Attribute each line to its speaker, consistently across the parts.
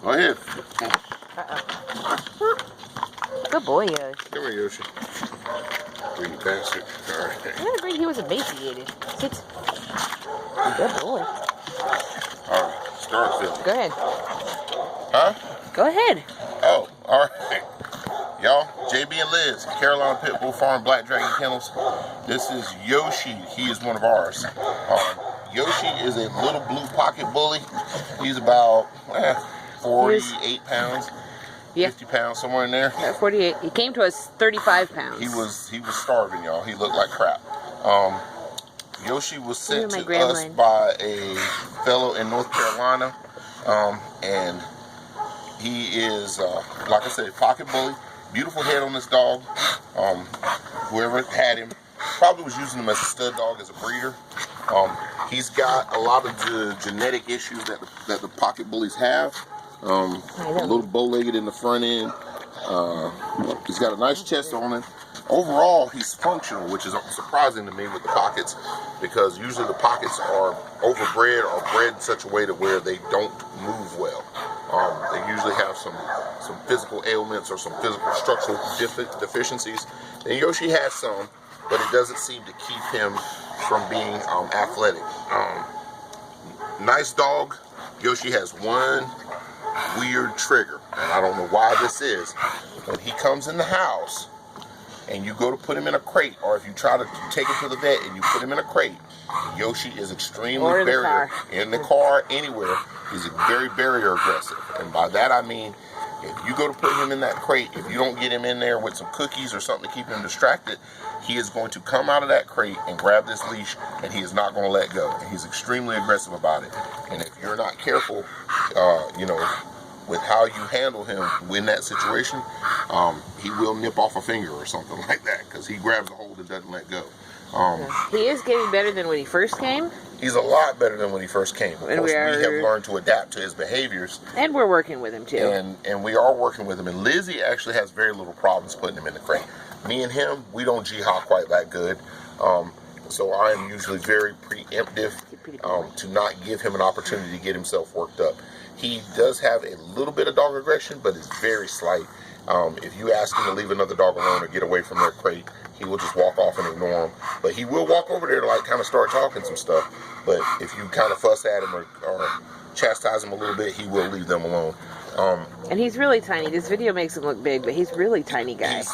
Speaker 1: Go ahead.
Speaker 2: Good boy, Yoshi.
Speaker 1: Come here, Yoshi. Greedy bastard. All right.
Speaker 2: I didn't agree he was emaciated. Sit. Good boy.
Speaker 1: All right. Start filming.
Speaker 2: Go ahead.
Speaker 1: Huh?
Speaker 2: Go ahead.
Speaker 1: Oh, all right. Y'all, JB and Liz, Carolina Pitbull Farm Black Dragon Kennels. This is Yoshi. He is one of ours. Yoshi is a little blue pocket bully. He's about 48 pounds. Yeah. 50 pounds, somewhere in there.
Speaker 2: 48. He came to us 35 pounds.
Speaker 1: He was starving, y'all. He looked like crap. Yoshi was sent to us by a fellow in North Carolina, and he is, like I said, pocket bully. Beautiful head on this dog. Whoever had him probably was using him as a stud dog, as a breeder. He's got a lot of the genetic issues that the pocket bullies have. A little bow-legged in the front end. He's got a nice chest on him. Overall, he's functional, which is surprising to me with the pockets, because usually the pockets are overbred or bred in such a way to where they don't move well. They usually have some physical ailments or some physical structural deficiencies. And Yoshi has some, but it doesn't seem to keep him from being athletic. Nice dog. Yoshi has one weird trigger, and I don't know why this is. When he comes in the house and you go to put him in a crate, or if you try to take him to the vet and you put him in a crate, Yoshi is extremely barrier in the car, anywhere. He's very barrier aggressive, and by that I mean, if you go to put him in that crate, if you don't get him in there with some cookies or something to keep him distracted, he is going to come out of that crate and grab this leash, and he is not going to let go. And he's extremely aggressive about it. And if you're not careful, you know, with how you handle him in that situation, he will nip off a finger or something like that, because he grabs a hold and doesn't let go.
Speaker 2: He is getting better than when he first came.
Speaker 1: He's a lot better than when he first came. Of course, we have learned to adapt to his behaviors.
Speaker 2: And we're working with him, too.
Speaker 1: And we are working with him. And Lizzie actually has very little problems putting him in the crate. Me and him, we don't jihad quite that good. So I am usually very preemptive to not give him an opportunity to get himself worked up. He does have a little bit of dog aggression, but it's very slight. If you ask him to leave another dog alone or get away from their crate, he will just walk off and ignore them. But he will walk over there to like kind of start talking some stuff. But if you kind of fuss at him or chastise him a little bit, he will leave them alone.
Speaker 2: And he's really tiny. This video makes him look big, but he's really tiny guy.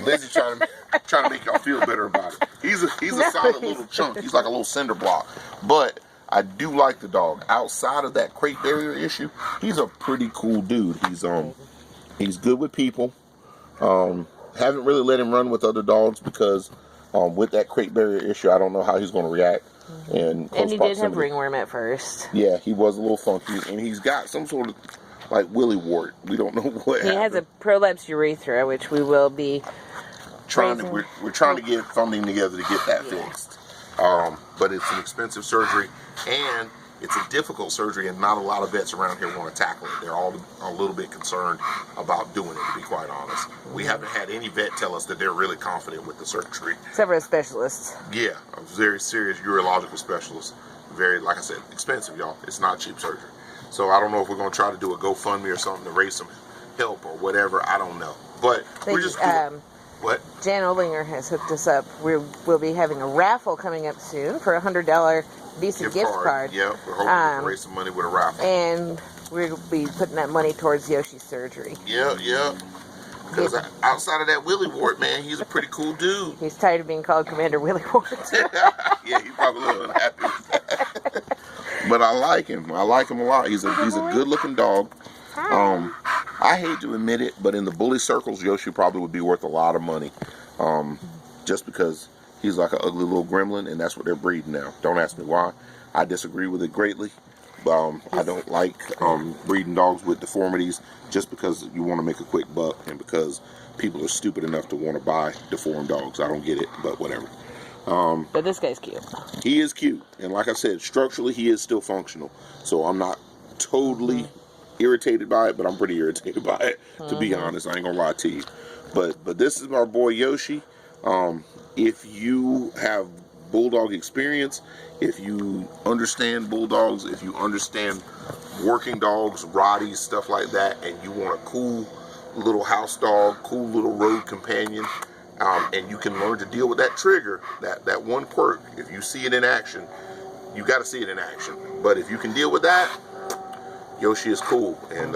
Speaker 1: Lizzie's trying to make y'all feel better about it. He's a solid little chunk. He's like a little cinder block. But I do like the dog. Outside of that crate barrier issue, he's a pretty cool dude. He's good with people. Haven't really let him run with other dogs because with that crate barrier issue, I don't know how he's going to react. And
Speaker 2: he did have ringworm at first.
Speaker 1: Yeah, he was a little funky, and he's got some sort of like willy wart. We don't know what happened.
Speaker 2: He has a prolapsed urethra, which we will be
Speaker 1: we're trying to get funding together to get that fixed. But it's an expensive surgery, and it's a difficult surgery, and not a lot of vets around here want to tackle it. They're all a little bit concerned about doing it, to be quite honest. We haven't had any vet tell us that they're really confident with the surgery.
Speaker 2: Except for a specialist.
Speaker 1: Yeah, a very serious urological specialist. Very, like I said, expensive, y'all. It's not cheap surgery. So I don't know if we're going to try to do a GoFundMe or something to raise some help or whatever. I don't know. But we're just what?
Speaker 2: Jan Olinger has hooked us up. We'll be having a raffle coming up soon for a $100 Visa gift card.
Speaker 1: Yeah, we're hoping to raise some money with a raffle.
Speaker 2: And we'll be putting that money towards Yoshi's surgery.
Speaker 1: Yeah. Because outside of that Willie Wart, man, he's a pretty cool dude.
Speaker 2: He's tired of being called Commander Willie Wart.
Speaker 1: Yeah, he's probably a little unhappy with that. But I like him. I like him a lot. He's a good-looking dog. I hate to admit it, but in the bully circles, Yoshi probably would be worth a lot of money. Just because he's like an ugly little gremlin, and that's what they're breeding now. Don't ask me why. I disagree with it greatly. I don't like breeding dogs with deformities just because you want to make a quick buck and because people are stupid enough to want to buy deformed dogs. I don't get it, but whatever.
Speaker 2: But this guy's cute.
Speaker 1: He is cute. And like I said, structurally, he is still functional. So I'm not totally irritated by it, but I'm pretty irritated by it, to be honest. I ain't going to lie to you. But this is our boy Yoshi. If you have bulldog experience, if you understand bulldogs, if you understand working dogs, Rotties, stuff like that, and you want a cool little house dog, cool little road companion, and you can learn to deal with that trigger, that one quirk. If you see it in action, you got to see it in action. But if you can deal with that, Yoshi is cool, and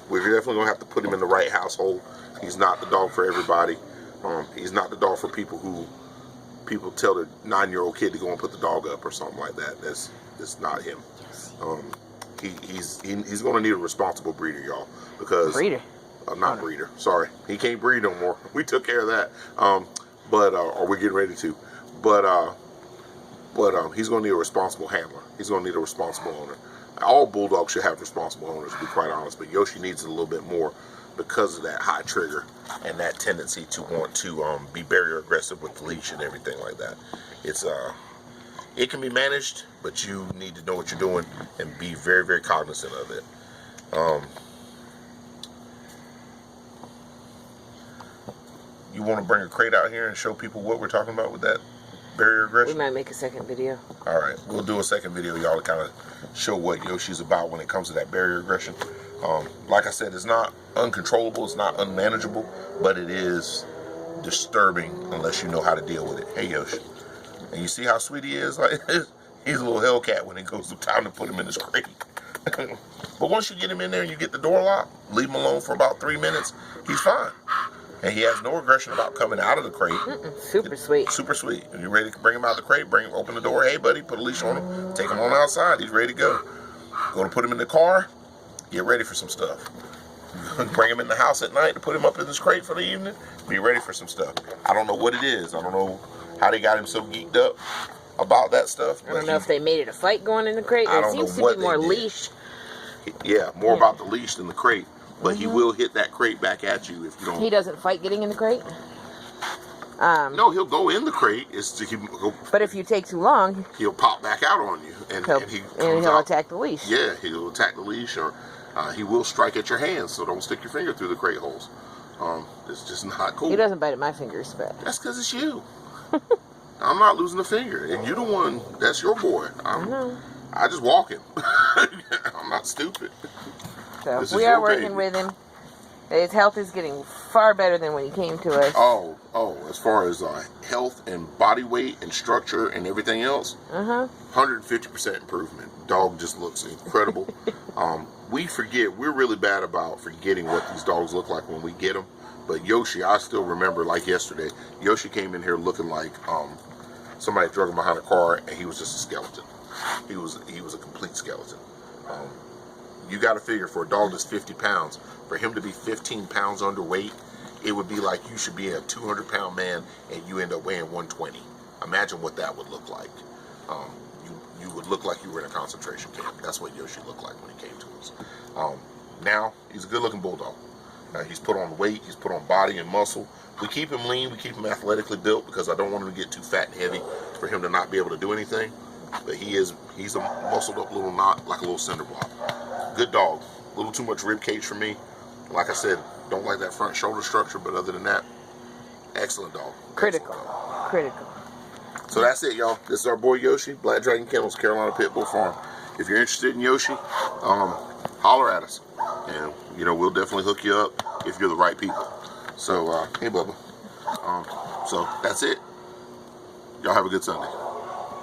Speaker 1: we're definitely gonna have to put him in the right household. He's not the dog for everybody. He's not the dog for people who tell their 9-year-old kid to go and put the dog up or something like that. That's not him. He's gonna need a responsible breeder, y'all, because not breeder. Sorry, he can't breed no more. We took care of that. Or we're getting ready to. But he's gonna need a responsible handler. He's gonna need a responsible owner. All bulldogs should have responsible owners, to be quite honest, but Yoshi needs it a little bit more because of that high trigger and that tendency to want to be barrier aggressive with the leash and everything like that. It can be managed, but you need to know what you're doing and be very, very cognizant of it. You want to bring a crate out here and show people what we're talking about with that barrier aggression?
Speaker 2: We might make a second video.
Speaker 1: All right, we'll do a second video, y'all, to kind of show what Yoshi's about when it comes to that barrier aggression. Like I said, it's not uncontrollable, it's not unmanageable, but it is disturbing unless you know how to deal with it. Hey, Yoshi. And you see how sweet he is? Like, he's a little Hellcat when it goes to time to put him in his crate. But once you get him in there and you get the door locked, leave him alone for about 3 minutes, he's fine. And he has no aggression about coming out of the crate.
Speaker 2: Super sweet.
Speaker 1: Super sweet. And you're ready to bring him out of the crate, open the door. Hey, buddy, put a leash on him. Take him on outside. He's ready to go. Go to put him in the car. Get ready for some stuff. Bring him in the house at night to put him up in this crate for the evening. Be ready for some stuff. I don't know what it is. I don't know how they got him so geeked up about that stuff.
Speaker 2: I don't know if they made it a fight going in the crate. There seems to be more leash.
Speaker 1: Yeah, more about the leash than the crate. But he will hit that crate back at you if you don't.
Speaker 2: He doesn't fight getting in the crate?
Speaker 1: No, he'll go in the crate.
Speaker 2: But if you take too long,
Speaker 1: he'll pop back out on you. And
Speaker 2: he'll attack the leash.
Speaker 1: Yeah, he'll attack the leash, or he will strike at your hands, so don't stick your finger through the crate holes. It's just not cool.
Speaker 2: He doesn't bite at my fingers, but...
Speaker 1: That's because it's you. I'm not losing a finger. And you're the one, that's your boy. I just walk him. I'm not stupid.
Speaker 2: So we are working with him. His health is getting far better than when he came to us.
Speaker 1: As far as health and body weight and structure and everything else, 150% improvement. Dog just looks incredible. We're really bad about forgetting what these dogs look like when we get them. But Yoshi, I still remember like yesterday, Yoshi came in here looking like somebody drug him behind a car, and he was just a skeleton. He was a complete skeleton. You got to figure, for a dog that's 50 pounds, for him to be 15 pounds underweight, it would be like you should be a 200-pound man and you end up weighing 120. Imagine what that would look like. You would look like you were in a concentration camp. That's what Yoshi looked like when he came to us. Now, he's a good-looking bulldog. He's put on weight, he's put on body and muscle. We keep him lean, we keep him athletically built, because I don't want him to get too fat and heavy for him to not be able to do anything. But he's a muscled up little knot, like a little cinder block. Good dog. A little too much rib cage for me. Like I said, don't like that front shoulder structure, but other than that, excellent dog.
Speaker 2: Critical.
Speaker 1: So that's it, y'all. This is our boy Yoshi, Black Dragon Kennels, Carolina Pit Bull Farm. If you're interested in Yoshi, holler at us, and we'll definitely hook you up if you're the right people. So hey, Bubba. So that's it. Y'all have a good Sunday.